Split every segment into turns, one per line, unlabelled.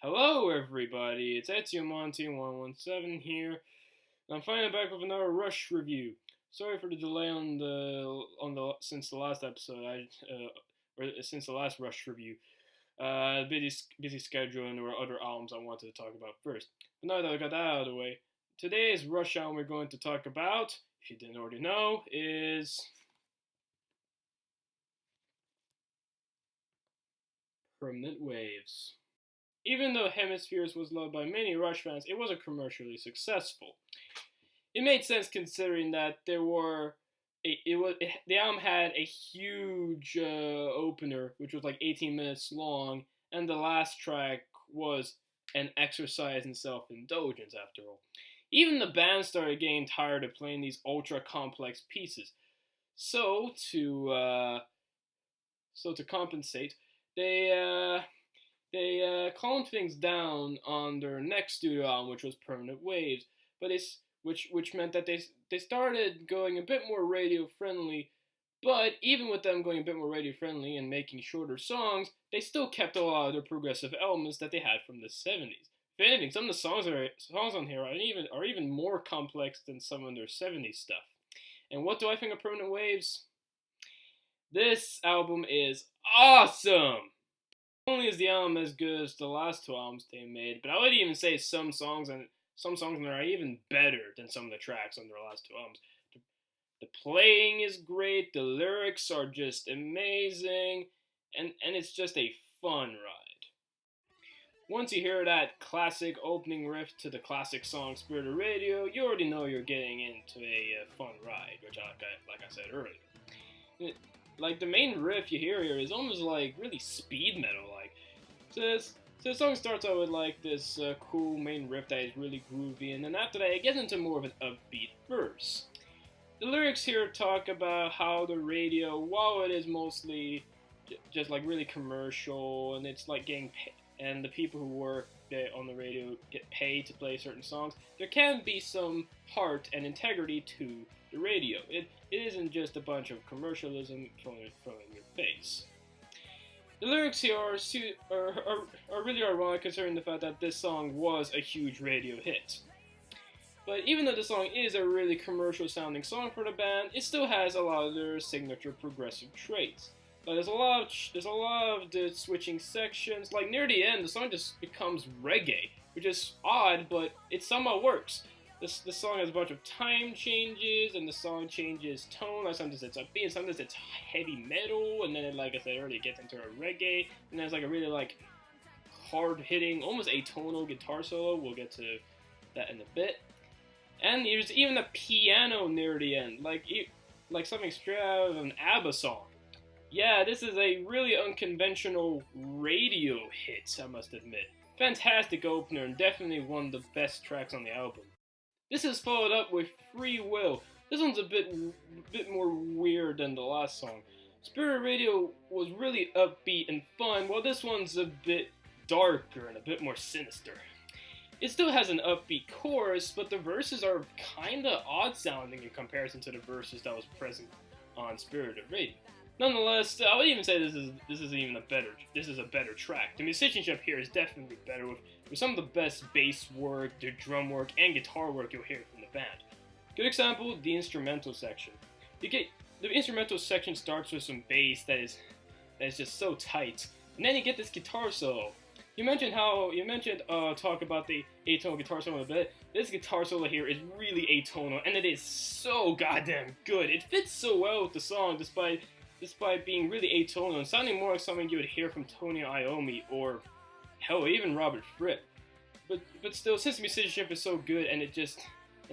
Hello, everybody. It's Monty117 here. I'm finally back with another Rush review. Sorry for the delay on the since the last episode. Since the last Rush review. Busy schedule, and there were other albums I wanted to talk about first. But now that I got that out of the way, today's Rush album we're going to talk about, if you didn't already know, is Permanent Waves. Even though Hemispheres was loved by many Rush fans, it wasn't commercially successful. It made sense considering that the album had a huge opener, which was like 18 minutes long, and the last track was an exercise in self-indulgence. After all, even the band started getting tired of playing these ultra complex pieces. So to compensate, they calmed things down on their next studio album, which was Permanent Waves, but which meant that they started going a bit more radio friendly. But even with them going a bit more radio friendly and making shorter songs, they still kept a lot of the progressive elements that they had from the 70s. If anything, some of the songs on here are even more complex than some of their 70s stuff. And what do I think of Permanent Waves? This album is awesome! Not only is the album as good as the last two albums they made, but I would even say some songs on there are even better than some of the tracks on their last two albums. The playing is great, the lyrics are just amazing, and it's just a fun ride. Once you hear that classic opening riff to the classic song Spirit of Radio, you already know you're getting into a fun ride, which like I said earlier. Like, the main riff you hear here is almost like really speed metal-like. So the song starts out with like this cool main riff that is really groovy, and then after that it gets into more of an upbeat verse. The lyrics here talk about how the radio, while it is mostly just like really commercial, and it's like and the people who work on the radio get paid to play certain songs, there can be some heart and integrity to the radio. It isn't just a bunch of commercialism thrown in your face. The lyrics here are really ironic considering the fact that this song was a huge radio hit. But even though the song is a really commercial sounding song for the band, it still has a lot of their signature progressive traits. Like there's a lot of the switching sections. Like near the end, the song just becomes reggae, which is odd, but it somehow works. The song has a bunch of time changes, and the song changes tone. Like sometimes it's upbeat, and sometimes it's heavy metal, and then, like I said earlier, it gets into a reggae, and there's like a really like hard-hitting, almost atonal guitar solo. We'll get to that in a bit. And there's even a piano near the end, like something straight out of an ABBA song. Yeah, this is a really unconventional radio hit, I must admit. Fantastic opener, and definitely one of the best tracks on the album. This is followed up with Free Will. This one's a bit more weird than the last song. Spirit Radio was really upbeat and fun, while this one's a bit darker and a bit more sinister. It still has an upbeat chorus, but the verses are kinda odd sounding in comparison to the verses that was present on Spirit of Radio. Nonetheless, I would even say this is a better track. The musicianship here is definitely better with some of the best bass work, the drum work, and guitar work you'll hear from the band. Good example, the instrumental section. The instrumental section starts with some bass that is just so tight, and then you get this guitar solo. You mentioned talk about the atonal guitar solo a bit. This guitar solo here is really atonal, and it is so goddamn good. It fits so well with the song, despite being really atonal and sounding more like something you would hear from Tony Iommi or, hell, even Robert Fripp. But still, since the musicianship is so good and it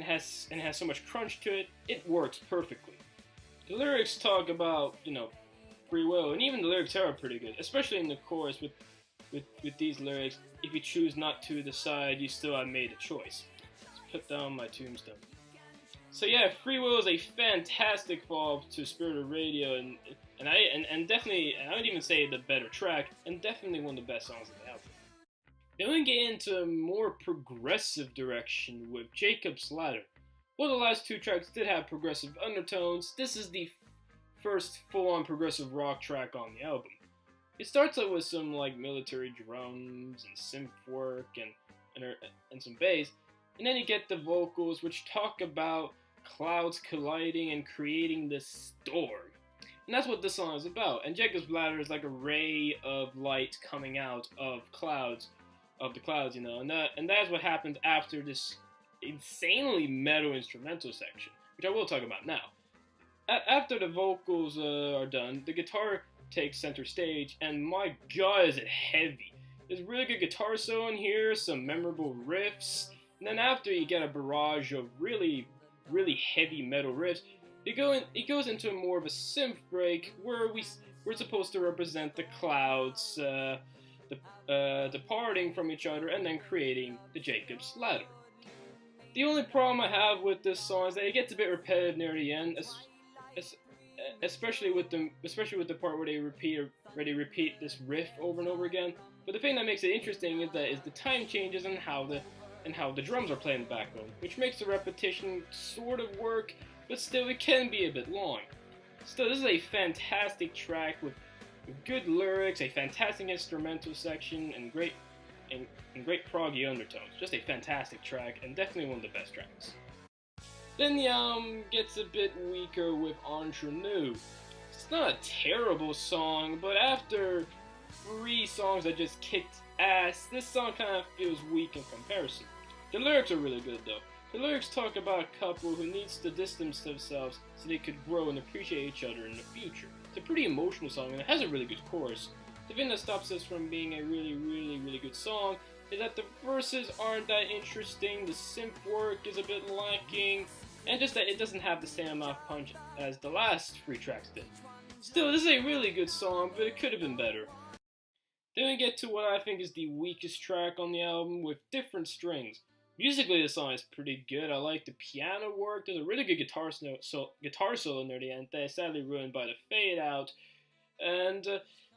has so much crunch to it, it works perfectly. The lyrics talk about, free will, and even the lyrics are pretty good, especially in the chorus with these lyrics. If you choose not to decide, you still have made a choice. Let's put down my tombstone. So yeah, Free Will is a fantastic follow-up to Spirit of Radio, and definitely, and I would even say the better track, and definitely one of the best songs on the album. Then we get into a more progressive direction with Jacob's Ladder. While the last two tracks did have progressive undertones, this is the first full-on progressive rock track on the album. It starts out with some like military drums and synth work and some bass, and then you get the vocals which talk about clouds colliding and creating this storm. And that's what this song is about. And Jacob's Ladder is like a ray of light coming out of the clouds, and that's what happens after this insanely metal instrumental section, which I will talk about now. After the vocals are done, the guitar takes center stage, and my god, is it heavy! There's really good guitar solo in here, some memorable riffs, and then after you get a barrage of really, really heavy metal riffs, it goes into more of a synth break where we're supposed to represent the clouds departing from each other and then creating the Jacob's Ladder. The only problem I have with this song is that it gets a bit repetitive near the end, especially with the part where they repeat this riff over and over again. But the thing that makes it interesting is the time changes and how the drums are playing in the background, which makes the repetition sort of work, but still it can be a bit long. Still, this is a fantastic track with good lyrics, a fantastic instrumental section, and great proggy undertones. Just a fantastic track, and definitely one of the best tracks. Then the album gets a bit weaker with Entre Nous. It's not a terrible song, but after 3 songs that just kicked ass, this song kind of feels weak in comparison. The lyrics are really good though. The lyrics talk about a couple who needs to distance themselves so they could grow and appreciate each other in the future. It's a pretty emotional song and it has a really good chorus. The thing that stops this from being a really, really, really good song is that the verses aren't that interesting, the synth work is a bit lacking, and just that it doesn't have the same amount of punch as the last 3 tracks did. Still, this is a really good song, but it could have been better. Then we get to what I think is the weakest track on the album, with Different Strings. Musically, the song is pretty good. I like the piano work. There's a really good guitar solo near the end that is sadly ruined by the fade out.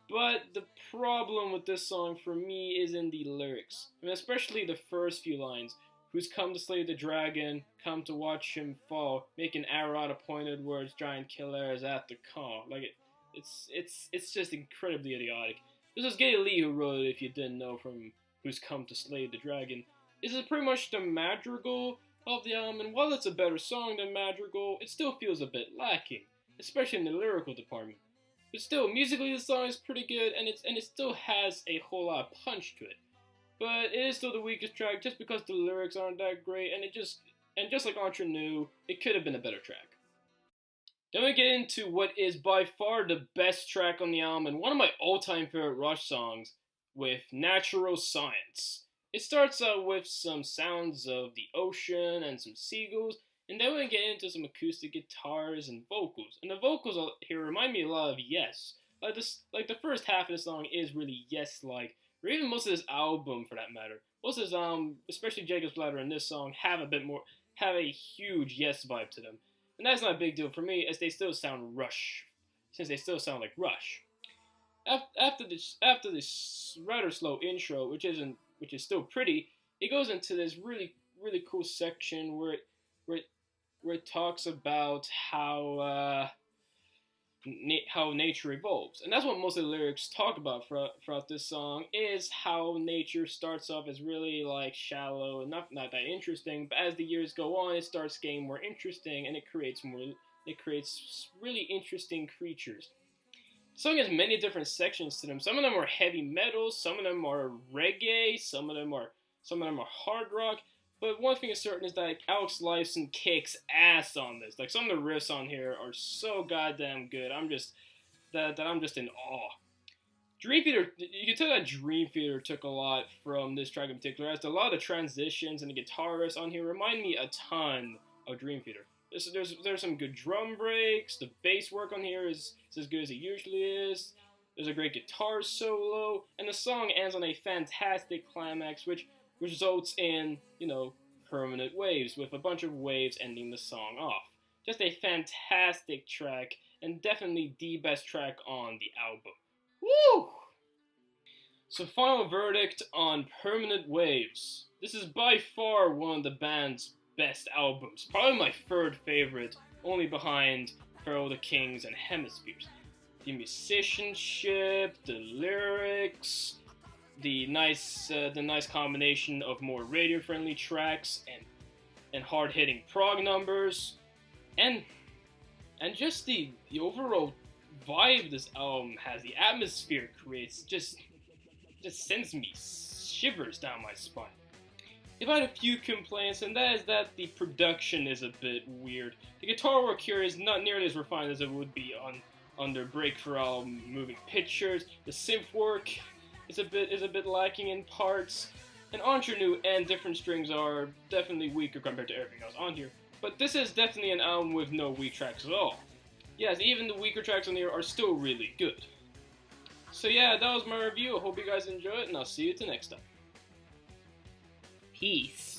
But the problem with this song for me is in the lyrics, and especially the first few lines. Who's come to slay the dragon, come to watch him fall, make an arrow out of pointed words, giant killers at the call. It's just incredibly idiotic. This is Geddy Lee who wrote it, if you didn't know, from Who's Come to Slay the Dragon. This is pretty much the madrigal of the album, and while it's a better song than Madrigal, it still feels a bit lacking, especially in the lyrical department. But still, musically the song is pretty good, and it still has a whole lot of punch to it. But it is still the weakest track just because the lyrics aren't that great, and just like Entre Nous, it could have been a better track. Then we get into what is by far the best track on the album and one of my all-time favorite Rush songs, with Natural Science. It starts out with some sounds of the ocean and some seagulls, and then we get into some acoustic guitars and vocals. And the vocals here remind me a lot of Yes. Like the first half of the song is really Yes-like, or even most of this album for that matter. Most of this especially Jacob's Ladder and this song, have a huge Yes vibe to them. And that's not a big deal for me, as they still sound Rush, since they still sound like Rush. After this rather slow intro, which is still pretty, it goes into this really, really cool section where it talks about how nature evolves, and that's what most of the lyrics talk about throughout this song, is how nature starts off as really like shallow and not that interesting, but as the years go on, it starts getting more interesting, and it creates really interesting creatures. The song has many different sections to them. Some of them are heavy metal, some of them are reggae, some of them are hard rock. But one thing is certain is that Alex Lifeson kicks ass on this. Like, some of the riffs on here are so goddamn good. I'm just in awe. Dream Theater, you can tell that Dream Theater took a lot from this track in particular, as a lot of the transitions and the guitar riffs on here remind me a ton of Dream Theater. There's some good drum breaks. The bass work on here is as good as it usually is. There's a great guitar solo, and the song ends on a fantastic climax, which results in, Permanent Waves, with a bunch of waves ending the song off. Just a fantastic track, and definitely the best track on the album. Woo! So, final verdict on Permanent Waves. This is by far one of the band's best albums. Probably my third favorite, only behind Pharaoh the Kings and Hemispheres. the musicianship, the lyrics, the nice combination of more radio-friendly tracks and hard-hitting prog numbers, and just the overall vibe this album has, the atmosphere it creates, just sends me shivers down my spine. If I had a few complaints, and that is that the production is a bit weird. The guitar work here is not nearly as refined as it would be on their breakthrough Moving Pictures. The synth work is a bit lacking in parts, and ingenue and different strings are definitely weaker compared to everything else on here. But this is definitely an album with no weak tracks at all. Yes, even the weaker tracks on here are still really good. So yeah, that was my review. I hope you guys enjoy it, and I'll see you till next time. Peace.